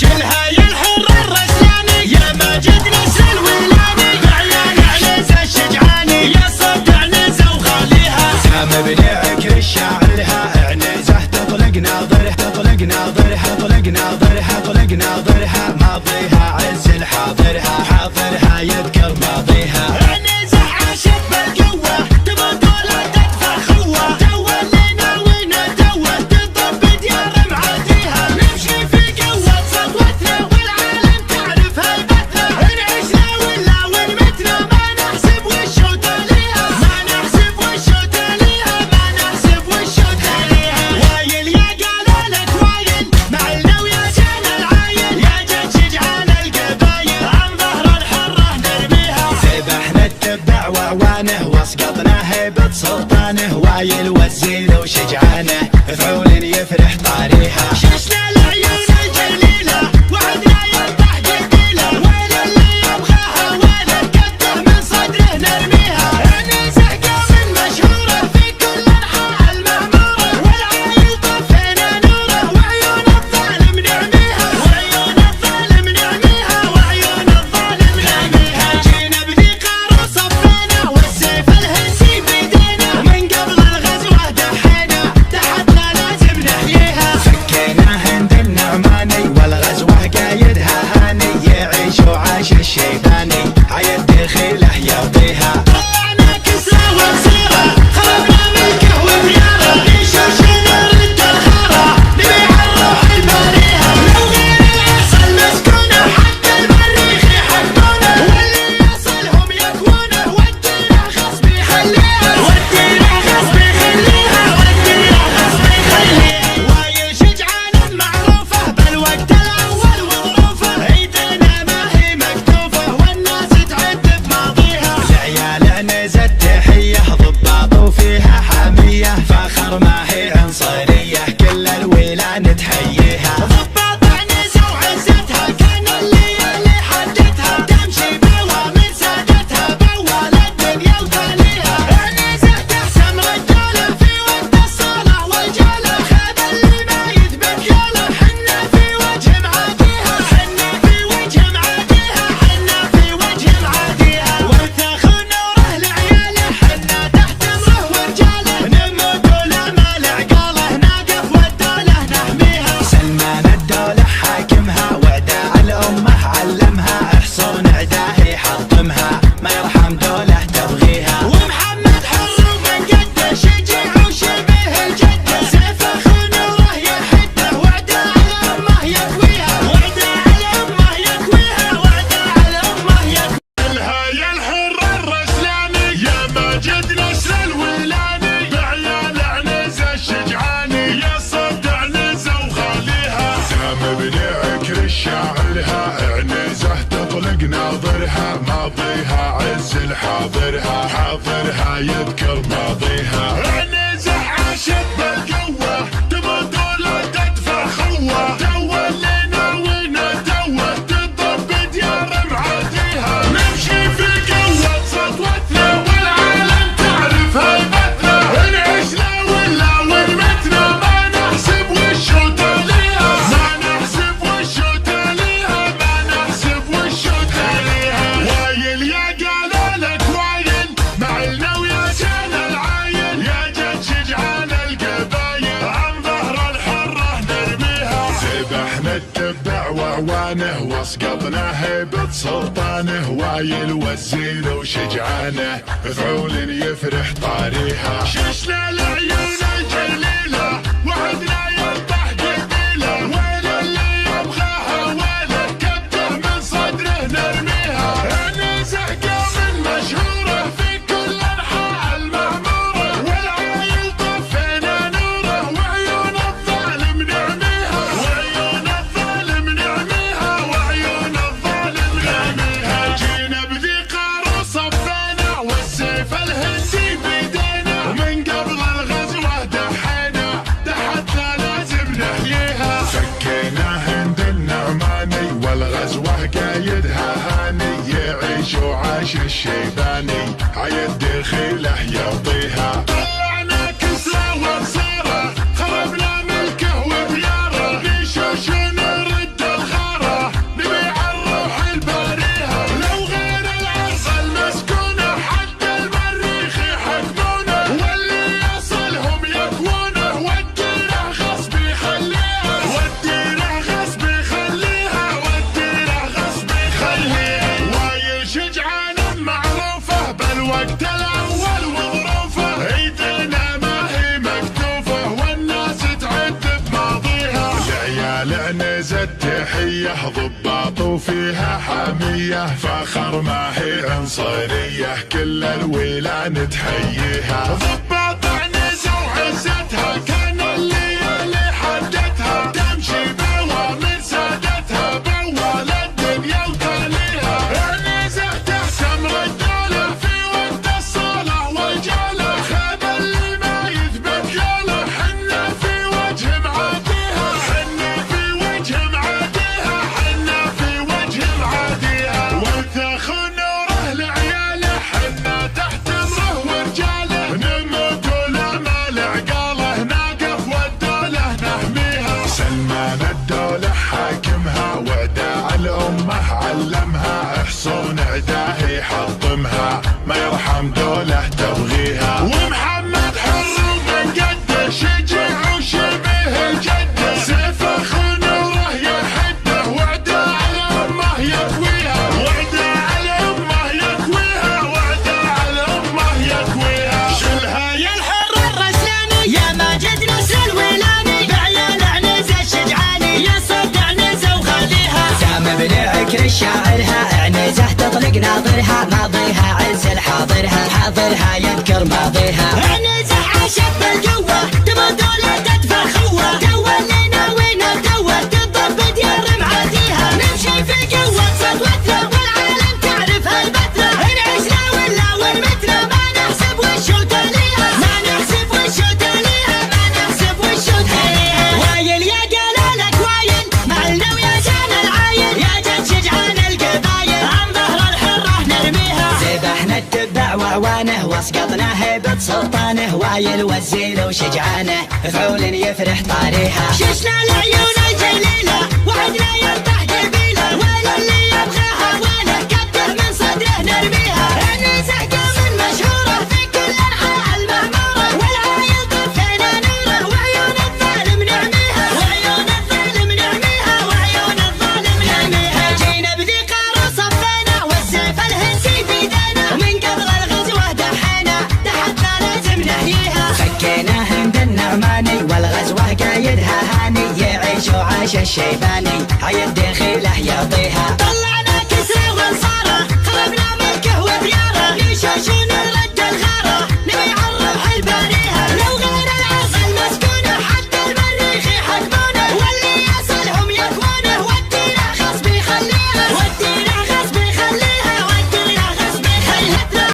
شلها يا الحر الرسلاني يا ماجد نسر الولاني بعيان عنزة الشجعاني يا صد عنزة وخاليها سام بن عكر الشاعرها عنزة تطلق ناظرها تطلق ناظرها طلق ناظرها طلق ناظرها ماضيها عز الحاضرها حاضرها يذكر ماضيها عنزة عاشت بالقوة تبى طولة تدفع خوة تولينا ونا توه تضرب بديار معاديها نمشي في قوة سطوتنا والعالم تعرف هيبتنا إن عشنا ولا وين متنا ما نحسب وشو تاليها ما نحسب وشو تاليها ما نحسب وشو تاليها وايل يا قالالك وايل معلنا ويا جان العايل يا جد شجعان القبايل عن ظهر الحرة نرميها ذبحنا التبع وعوانه واسقطنا هيبة سلطانه وايل والزيل وشجعانه فعول يفرح طاريها ششنا العيون الجليلة وعدنا يربح قبيلة ويل اللي يبغاها ويل القده من صدره نرميها عنزة قوم مشهورة في كل أنحاء المعمورة والعايل طفينا نوره وعيون الظالم نعميها وعيون الظالم نعميها وعيون الظالم نعميها جينا بذي قارة صفينا والسيف الهندي بيدينا ومن قبل الغزوة دحينا تحتنا لازم نحييها فكينا هند النعماني والغزوة قايدها هاني يعيش وعاش الشيباني عيد دخيله يعطيها طلعنا كسرى وسيرة خربنا ملكه ودياره نشوش نرد الخرا نبيع الروح البريها لو غير العسل مسكونه حتى المريخ يحكمونه واللي يصلهم يكوونه والديره غصب يخليها والديره غصب يخليها والديره غصب يخليها وايل شجعان معروفه بالوقت الاول وظروفه ايدينا ما هي مكتوفه والناس تعد بماضيها العيال عنزة تحية ضباط وفيها حامية فخر ما هي عنصرية كل الولان تحييها ضباط عنزة وعزتها كان الليالي حدتها تمشي بأوامر سادتها بأول الدنيا وتاليها عنزة تحسم رجالة في وقت الصلاة والجالة خاب اللي ما يثبت ياله حنا في وجه معاديها حنا في وجه معاديها حنا في وجه معاديها وارتاخ نوره لعياله حنا تحت امره ورجاله نموت ولا مال عقاله ناقف والدولة نحميها سلمان الدولة حاكمها وعداء الأمة علمها احصون عداه يحطمها ما يرحم دولة تبغيها ومحمد حر ومن قده شجع وشبه الجده سيفه خنوره يحده وعداء الأمة يكويها وعداء الأمة يكويها وعداء الأمة يكويها يا الحر الرسلاني يا ماجد نسر الولاني بعيال عنزة الشجعاني يا صد عنزة وخاليها سام بن عكر الشاعرها عنزة تطلق ناظرها ماضيها عز الحاضرها حاضرها يذكر ماضيها عنزة عاشت بالقوة تبى طولة تدفع خوة تولينا ونا توه تضرب بديار معاديها نمشي في قوة سطوتنا والعالم تعرف هيبتنا إن عشنا ولا وين متنا ما نحسب وشو تاليها ما نحسب وشو تاليها ما نحسب وشو تاليها وايل يا قالالك وايل معلنا ويا جان العايل يا جد شجعان القبايل عن ظهر الحرة نرميها ذبحنا التبع وعوانه واسقطنا هيبة سلطانه وايل والزيل وشجعانه فعول يفرح طاريها ششنا العيون الجليلة وعدنا يربح قبيلة ويل اللي يبغاها ويل القده من صدره نرميها عنزة قوم مشهورة في كل أنحاء المعمورة والعايل طفينا نوره وعيون الظالم نعميها وعيون الظالم نعميها وعيون الظالم نعميها جينا بذي قارة صفينا والسيف الهندي بيدينا ومن قبل الغزوة دحينا تحتنا لازم نحييها فكينا هند النعماني والغزوة قايدها هاني يعيش وعاش الشيباني عيد دخيله يعطيها طلعنا كسرى وسارة خربنا ملكه ودياره نشوش نرد الخرا عنز التحية ضباط وفيها حامية فخر ما هي عنصرية كل الولان تحييها ضباط عنز وعزتها كان الليالي حدتها تمشي بأوامر سادتها بأول الدنيا وتاليها عنزة تحسم الدولة في وقت الصلاة والجالة خاب اللي ما يثبت قاله حنا في وجه معاديها حنا في وجه معاديها حنا في وجه معاديها وانثخ نوره لعياله حنا تحت امره ورجاله نموت ولا مال عقاله ناقف والدولة نحميها سلمان الدولة حاكمها وعداء الأمة علمها حصون عداه يحطمها ما يرحم دولة تبغيها ومحمد حر ومن قده شجاع وشبه الجده سيفه خنوره يحده وعداء الأمة يكويها وعداء الأمة يكويها وعداء الأمة يكويها شلها يا الحر الرسلاني يا ماجد نسر الولاني بعيال عنز الشجعاني يا صد عنزة وخليها سام بن عكر الشاعرها عنزة تطلق ناظرها ماضيها عز الحاضرها حاضرها يذكر ماضيها عنزة عاشت بالقوة تبى دولة تدفع خوة تو اللي ناوينا توه تضرب ديار معاديها نمشي في قوة صدوتنا والعالم تعرف هيبتنا نعيشنا ولا ونمتنا ما نحسب وشو تاليها ما نحسب وشو تاليها ما نحسب وشو تاليها وايل يا قلالك وايل معلنا ويا جان العايل يا جد شجعان القبايل عن ظهر الحرة نرميها ذبحنا التبع وعوانه واسقطنا هيبة سلطانه وايل والزيل وشجعانه فعول يفرح طاريها ششنا العيون الجليلة وعدنا يرتاح قبيلة ولا اللي يبغاها ولا كبده من صدره نرميها عنزة قوم مشهورة في كل أنحاء المعمورة والعايل طفينا نوره وعيون الظالم نعميها وعيون الظالم نعميها وعيون الظالم نعميها جينا بذي قارة صفينا والسيف الهندي بيدينا ومن قبل الغزوة دحينا تحتنا لازم نحييها فكينا هند النعماني والغزوة قايدها هاني يعيش وعاش الشيباني عيد دخيله يعطيها طلعنا كسرى